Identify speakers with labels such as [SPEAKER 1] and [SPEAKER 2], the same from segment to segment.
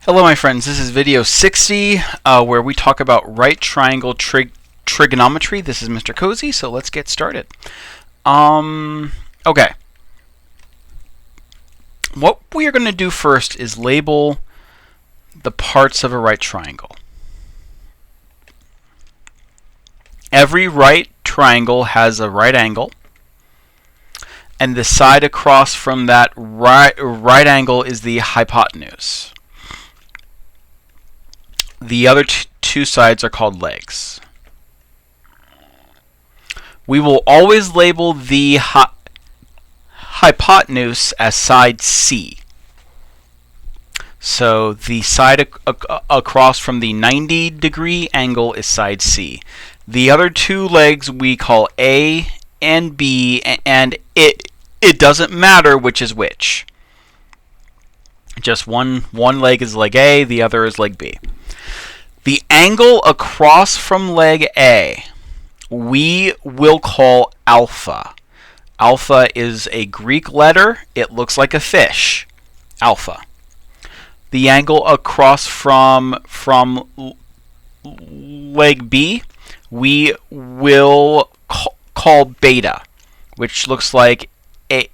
[SPEAKER 1] Hello my friends, this is video 60 where we talk about right triangle trigonometry. This is Mr. Cozy, so let's get started. Okay. What we are going to do first is label the parts of a right triangle. Every right triangle has a right angle, and the side across from that right angle is the hypotenuse. The other two sides are called legs. We will always label the hypotenuse as side C. So the side across from the 90-degree angle is side C. The other two legs we call A and B, and it doesn't matter which is which. Just one leg is leg A, the other is leg B. The angle across from leg A we will call alpha. Alpha is a Greek letter. It looks like a fish. Alpha. The angle across from leg B we will call beta, which looks like a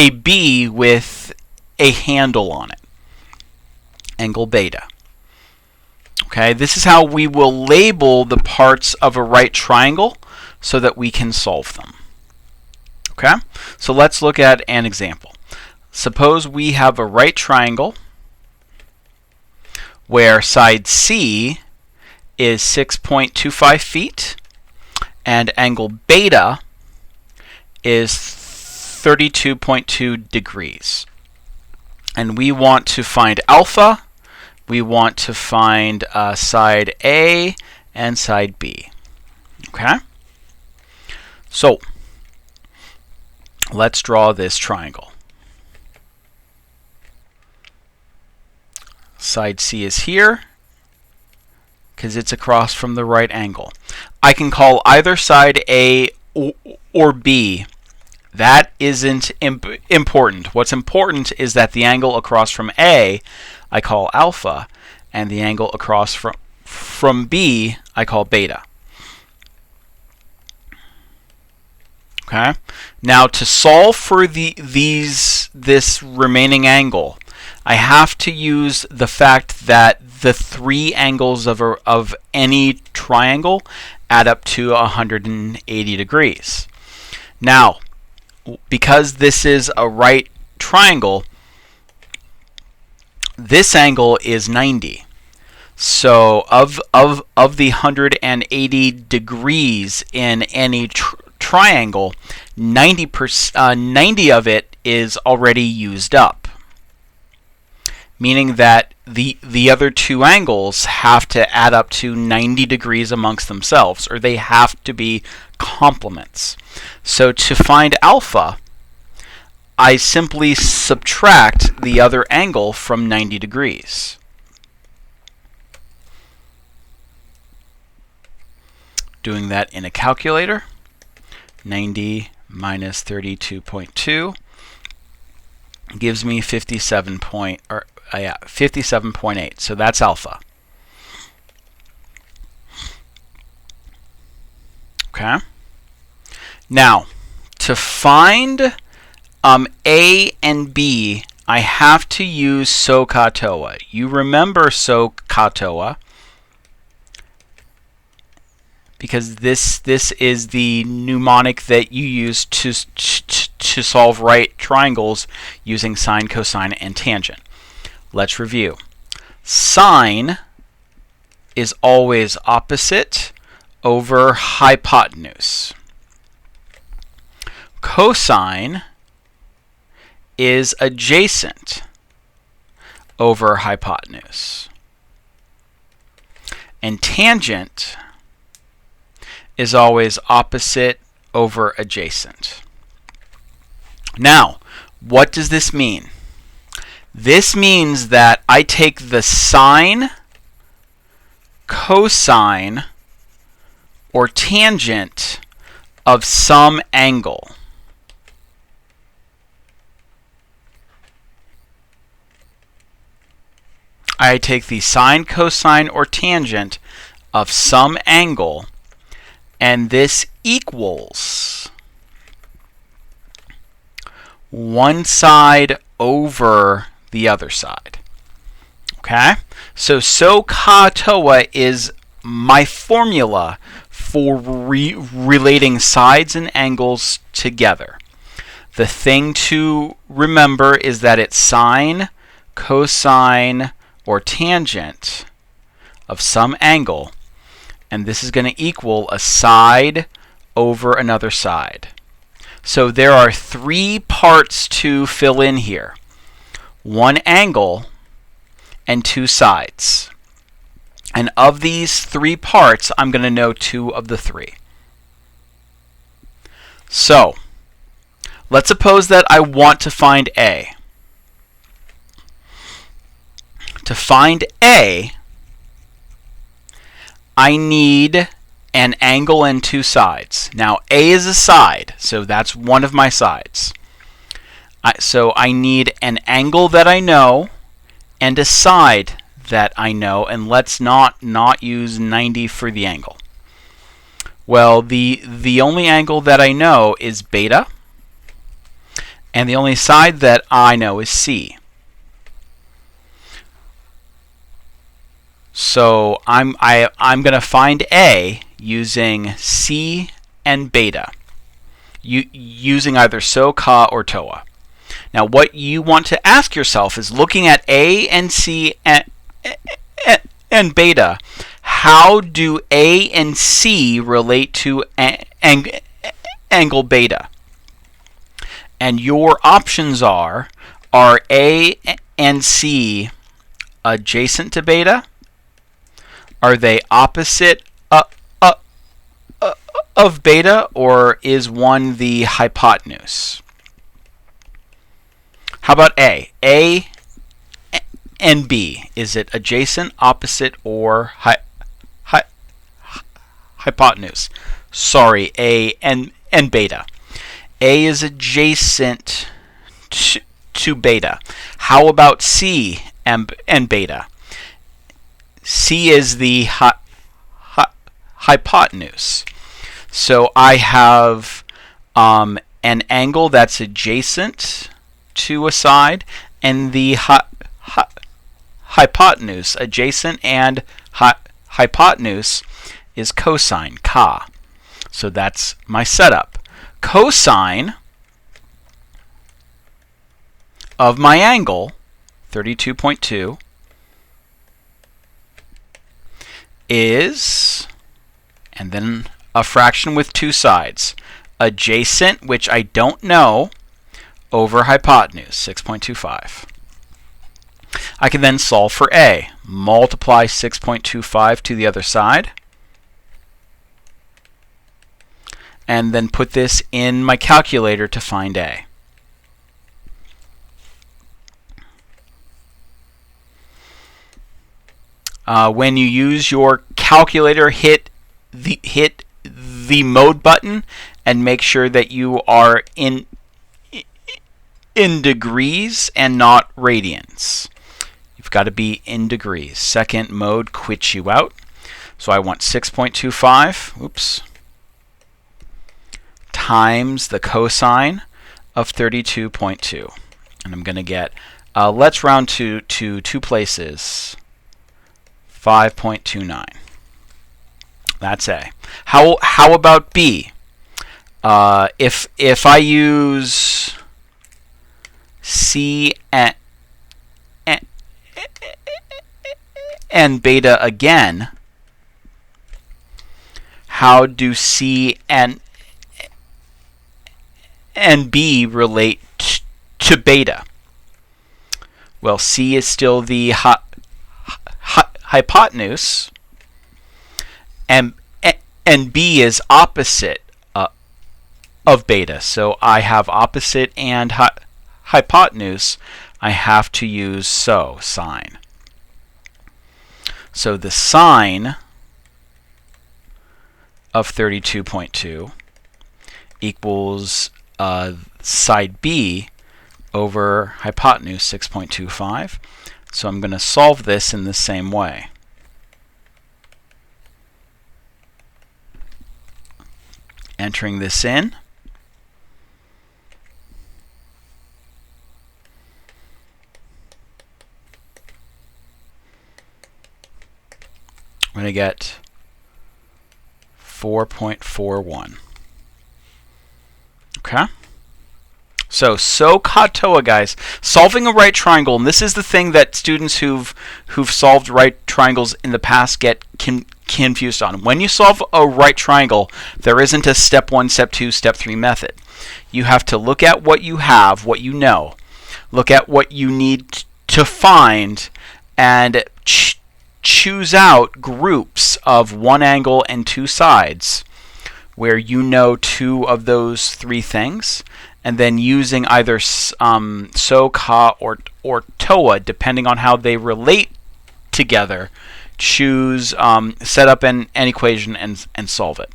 [SPEAKER 1] B with a handle on it. Angle beta. Okay, this is how we will label the parts of a right triangle so that we can solve them. Okay, so let's look at an example. Suppose we have a right triangle where side C is 6.25 feet and angle beta is 32.2 degrees. And we want to find alpha. We want to find side A and side B. Okay? So, let's draw this triangle. Side C is here because it's across from the right angle. I can call either side A or B. That isn't important. What's important is that the angle across from A I call alpha, and the angle across from B I call beta. Okay? Now to solve for this remaining angle, I have to use the fact that the three angles of any triangle add up to 180 degrees. Now, because this is a right triangle, this angle is 90. So of the 180 degrees in any triangle, 90 of it is already used up. Meaning that the other two angles have to add up to 90 degrees amongst themselves, or they have to be complements. So to find alpha, I simply subtract the other angle from 90 degrees. Doing that in a calculator, 90 minus 32.2 gives me 57.8. So that's alpha. Okay. Now, to find A and B, I have to use SOHCAHTOA. You remember SOHCAHTOA because this is the mnemonic that you use to solve right triangles using sine, cosine, and tangent. Let's review. Sine is always opposite over hypotenuse. Cosine is adjacent over hypotenuse. And tangent is always opposite over adjacent. Now, what does this mean? This means that I take the sine, cosine, or tangent of some angle. I take the sine, cosine, or tangent of some angle, and this equals one side over the other side. Okay? So ka toa is my formula for relating sides and angles together. The thing to remember is that it's sine, cosine, or tangent of some angle, and this is going to equal a side over another side. So there are three parts to fill in here. One angle and two sides. And of these three parts, I'm going to know two of the three. So, let's suppose that I want to find A. To find A, I need an angle and two sides. Now, A is a side, so that's one of my sides. So I need an angle that I know and a side that I know, and let's not use 90 for the angle. Well, the only angle that I know is beta, and the only side that I know is C. So I'm going to find A using C and beta, using either so, ka, or toa. Now, what you want to ask yourself is, looking at A and C and beta, how do A and C relate to angle beta? And your options are A and C adjacent to beta? Are they opposite of beta, or is one the hypotenuse? How about A? A and B, is it adjacent, opposite, or hypotenuse? Sorry, A and beta. A is adjacent to beta. How about C and beta? C is the hypotenuse. So I have an angle that's adjacent to a side, and the hypotenuse, adjacent and hypotenuse, is cosine, ka. So that's my setup. Cosine of my angle, 32.2, is, and then a fraction with two sides, adjacent, which I don't know, over hypotenuse, 6.25. I can then solve for A. Multiply 6.25 to the other side, and then put this in my calculator to find A. When you use your calculator, hit the mode button and make sure that you are in degrees and not radians. You've got to be in degrees. Second mode quits you out. So I want 6.25, oops, times the cosine of 32.2. And I'm going to get, let's round to two places, 5.29. That's A. How about B? If I use C and beta again, how do C and B relate to beta? Well, C is still the hypotenuse, and B is opposite of beta. So I have opposite and hypotenuse. I have to use sine. So the sine of 32.2 equals side B over hypotenuse, 6.25. So I'm going to solve this in the same way. Entering this in. I'm going to get 4.41. Okay? So katoa, guys. Solving a right triangle, and this is the thing that students who've solved right triangles in the past get confused on. When you solve a right triangle, there isn't a step 1, step 2, step 3 method. You have to look at what you have, what you know, look at what you need to find, and choose out groups of one angle and two sides where you know two of those three things, and then using either so, ka, or toa, depending on how they relate together, choose, set up an equation and solve it.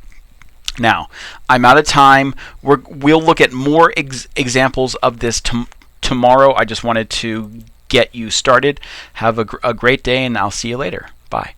[SPEAKER 1] Now, I'm out of time. We'll look at more examples of this tomorrow. I just wanted to get you started. Have a great day, and I'll see you later. Bye.